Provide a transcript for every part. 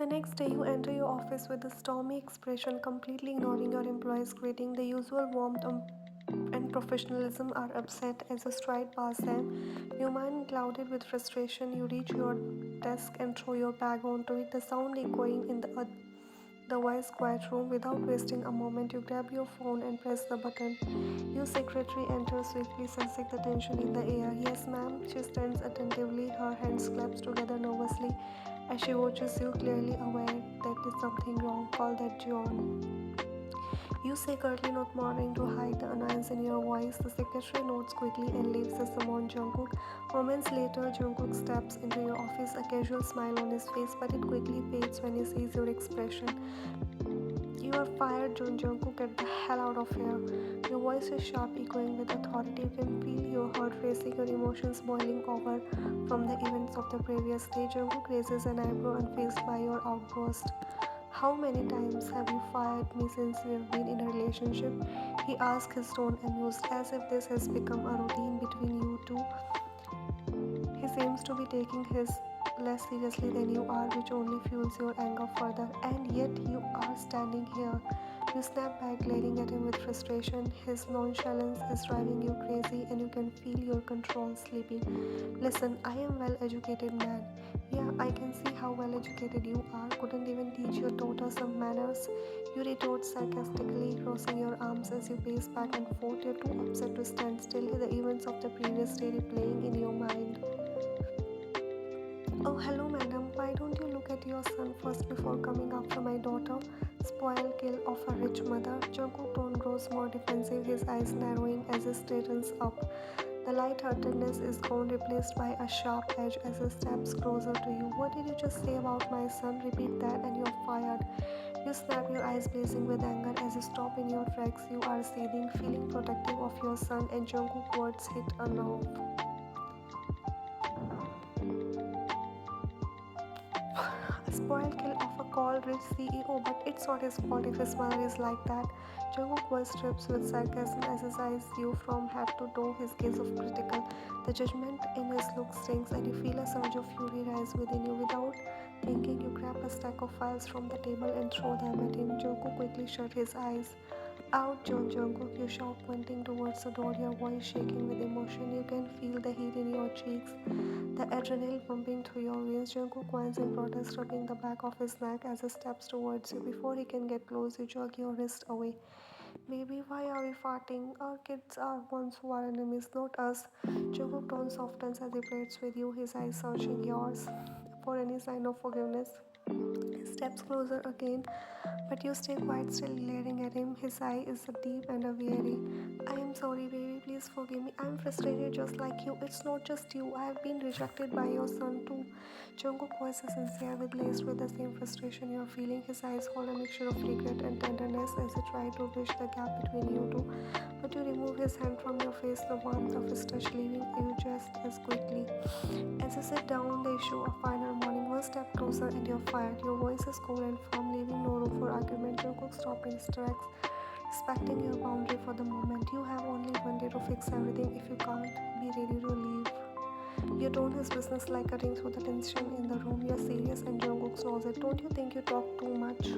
The next day, you enter your office with a stormy expression, completely ignoring your employees' greeting. The usual warmth and professionalism are upset as you stride past them. Your mind clouded with frustration, you reach your desk and throw your bag onto it, the sound echoing in the otherwise quiet room. Without wasting a moment, you grab your phone and press the button. Your secretary enters swiftly, sensing the tension in the air. Yes, ma'am. She stands attentively, her hands clasped together nervously as she watches you, clearly aware that there's something wrong. Call that John. You say curtly, not bothering to hide the annoyance in your voice. The secretary nods quickly and leaves the summon Jungkook. Moments later, Jungkook steps into your office, a casual smile on his face, but it quickly fades when he sees your expression. You are fired, John Jungkook. Get the hell out of here. Your voice is sharp, echoing with authority. You can feel your heart racing, your emotions boiling over from the events of the previous day. Jungkook raises an eyebrow, unfazed by your outburst. How many times have you fired me since we've been in a relationship? He asks, his tone amused, as if this has become a routine between you two. He seems to be taking his less seriously than you are, which only fuels your anger further. And yet you are standing here. You snap back, glaring at him with frustration. His nonchalance is driving you crazy, and you can feel your control slipping. Listen, I am well educated man. Yeah, I can see how well educated you are. Couldn't even teach your daughter some manners. You retort sarcastically, crossing your arms as you pace back and forth. You're too upset to stand still, the events of the previous day replaying in your mind. Oh, hello, madam. Why don't you look at your son first before coming after my daughter? Spoil kill of a rich mother. Jungkook tone grows more defensive, his eyes narrowing as he straightens up. The light-heartedness is gone, replaced by a sharp edge as he steps closer to you. What did you just say about my son? Repeat that and you're fired. You snap, your eyes blazing with anger as you stop in your tracks. You are seething, feeling protective of your son, and Jungkook's words hit a nerve. A spoiled kill of a call-rich CEO, but it's not his fault if his mother is like that. Jungkook voice drips with sarcasm as his eyes you from head to toe, his gaze of critical. The judgment in his look stings, and you feel a surge of fury rise within you. Without thinking, you grab a stack of files from the table and throw them at him. Jungkook quickly shut his eyes. Out, John Jungkook, you shout, pointing towards the door, your voice shaking with emotion. You can feel the heat in your cheeks, the adrenaline pumping through your veins. Jungkook whines in protest, rubbing the back of his neck as he steps towards you. Before he can get close, you jerk your wrist away. Baby, why are we fighting? Our kids are ones who are enemies, not us. Jungkook tone softens as he pleads with you, his eyes searching yours for any sign of forgiveness. He steps closer again, but you stay quite still, glaring at him. His eye is deep and weary. I am sorry, baby. Please forgive me. I am frustrated just like you. It's not just you. I have been rejected by your son too. Jungkook's voice is sincere, with laced with the same frustration you're feeling. His eyes hold a mixture of regret and tenderness as he tries to bridge the gap between you two. But you remove his hand from your face, the warmth of his touch leaving you just as quickly. As you sit down, they issue a final warning. One step closer and you're fired. Your voice is cold and firm, leaving no room for argument. Jungkook stops in his tracks, respecting your boundary for the moment. You have only one day to fix everything. If you can't, be ready to leave. Your tone is business like cutting through the tension in the room. You're serious and Jungkook knows it. Don't you think you talk too much?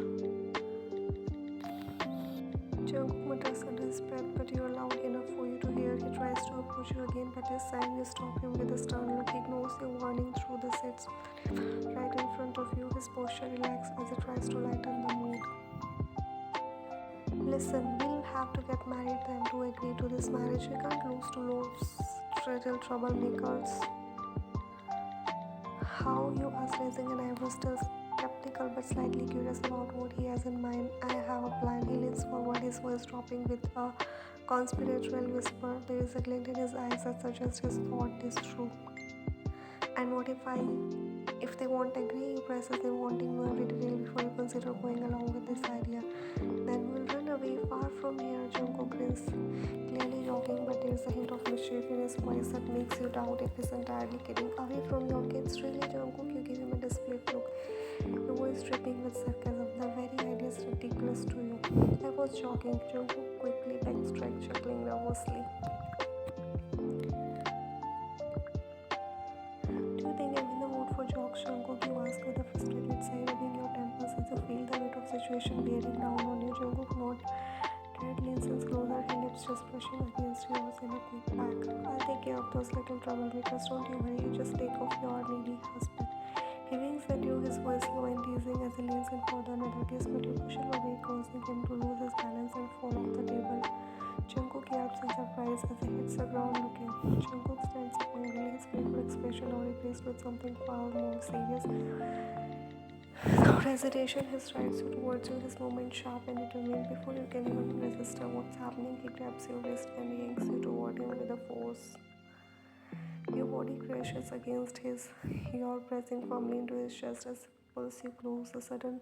Jungkook mutters under his breath, but you're loud enough for you to hear. He tries to approach you again, but this time you stop him with a stern look. He ignores your warning through the sits right in front of you. His posture relaxes as he tries to lighten the mood. Listen, we'll have to get married then to agree to this marriage. We can't lose to those little troublemakers. How you ask, raising an eyebrow, still skeptical but slightly curious about what he has in mind. I have a plan. He leans forward, his voice dropping with a conspiratorial whisper. There is a glint in his eyes that suggests his thought is true. And what if they won't agree? He presses them, wanting to know every detail before you consider going along with this idea. Then we'll run away far from here. Jungkook grins, clearly joking, but there is a hint of mischief in his voice that makes you doubt if he's entirely kidding. Away from your kids, really, Jungkook? You give him a displayed look, your voice dripping with sarcasm. The very idea is ridiculous to you. I was joking. Jungkook quickly backtracked, chuckling nervously. Do you think I'm in the mood for jokes, Jungkook? You ask with a frustrated sigh, rubbing your situation bearing down on you. Jungkook not Cat leans in closer, her lips just brushing against yours in a quick pack. I'll take care of those little troublemakers, don't you worry, you just take off your needy husband. He winks at you, his voice low and teasing as he leans in for another kiss, but you push him away, causing him to lose his balance and fall off the table. Jungkook yelps in surprise as he hits the ground looking. Jungkook stands up angrily, his playful expression now replaced with something far more serious. Without hesitation, he strides towards you, his movement sharp and determined. Before you can even register what's happening, he grabs your wrist and yanks you toward him with a force. Your body crashes against his. You're pressing firmly into his chest as he pulls you close. A sudden,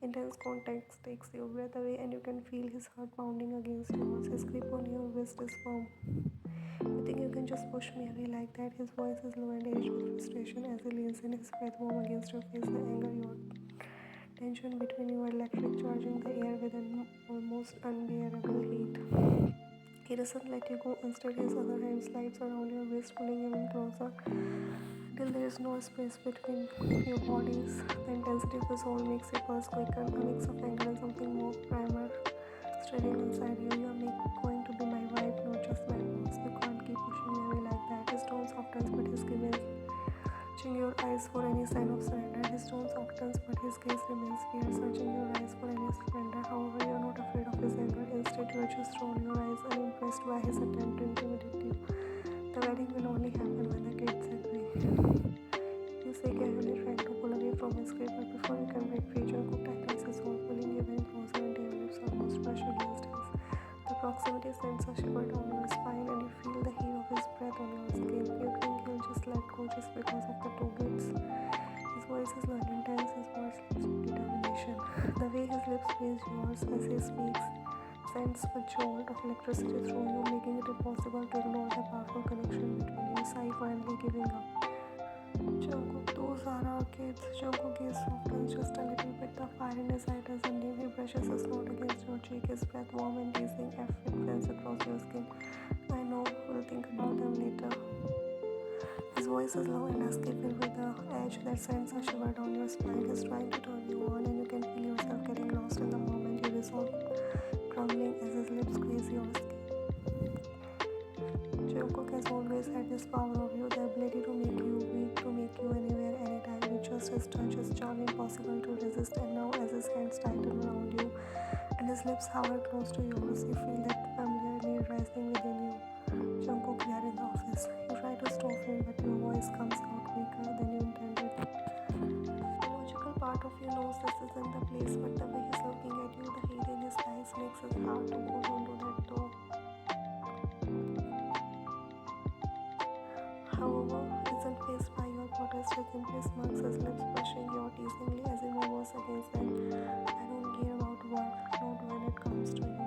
intense contact takes your breath away, and you can feel his heart pounding against yours. His grip on your wrist is firm. You think you can just push me away like that? His voice is low and aged with frustration as he leans in, his breath warm against your face. The anger, your tension between you, electric charging the air with an almost unbearable heat. He doesn't let you go. Instead, his other hand slides around your waist, pulling you in closer till there is no space between your bodies. The intensity of his hold makes your pulse quicker, a mix of anger and something more primal stirring inside you. You are going to be my wife, not just my boss. You can't keep pushing me away like that. His tone softens, but his gaze searching your eyes for any sign of surrender. His tone softens, but his gaze remains fierce, searching your eyes for any surrender. However, you are not afraid of his anger. Instead, you are just roll your eyes, unimpressed by his attempt to intimidate you. The wedding will only happen when the kids agree. You say casually, trying to pull away from his grip, but before you can break free, Jungkook tightens his hold, pulling you in closer until your lips almost brush against his. The proximity sends a shiver down your spine, and you feel the heat of his breath on your skin. You think he'll just let go just because of the two bits. His voice is loud and intense, his words with determination. The way his lips squeeze yours as he speaks sends a jolt of electricity through you, making it impossible to ignore the powerful connection between you. Sai finally giving up. Jungkook, those are our kids. Jungkook gaze softens just a little bit. The fire in his eye doesn't dim. He brushes his note against your cheek, his breath warm and teasing as it fans across your skin. I know, we'll think about them later. His voice is low and husky, filled with the edge that sends a shiver down your spine. He's trying to turn you on, and you can feel yourself getting lost in the moment. You resolve, crumbling as his lips squeeze your skin. Jungkook has always had this power of you, the ability to make you weak, to make you anywhere, anytime. With just his touch, his charm impossible to resist. And now, as his hands tighten around you and his lips hover close to yours, you feel that familiar need rising within you. Jungkook, we are in the office. You try to stop him, but your voice comes out weaker than you intended. The logical part of you knows this isn't the place, but the way he's looking at you, the hate in his eyes, makes it hard to hold on to that door. However, isn't faced by your protest, he simply smirks, his lips brushing your teasingly as he murmurs against them. I don't care about work, not when it comes to you.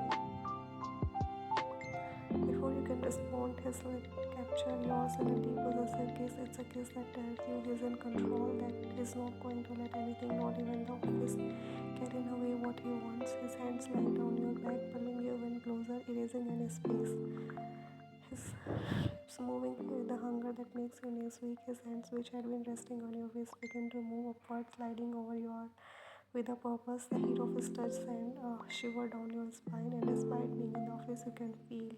Before you can respond, his lips capture yours in a deep possessive kiss. It's a kiss that tells you he's in control, that he's not going to let anything, not even the office, get in away what he wants. His hands lie down your back, pulling you in closer, erasing any space. His lips moving with the hunger that makes your knees weak. His hands, which had been resting on your waist, begin to move upward, sliding over your with a purpose. The heat of his touch sends a shiver down your spine, and despite being in the office, you can feel.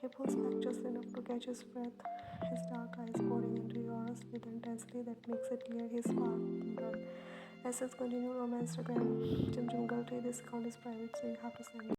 He pulls back just enough to catch his breath, his dark eyes pouring into yours with intensity that makes it clear he's far from done. As his continued romance to Jim Jungle, this account is private, so you have to send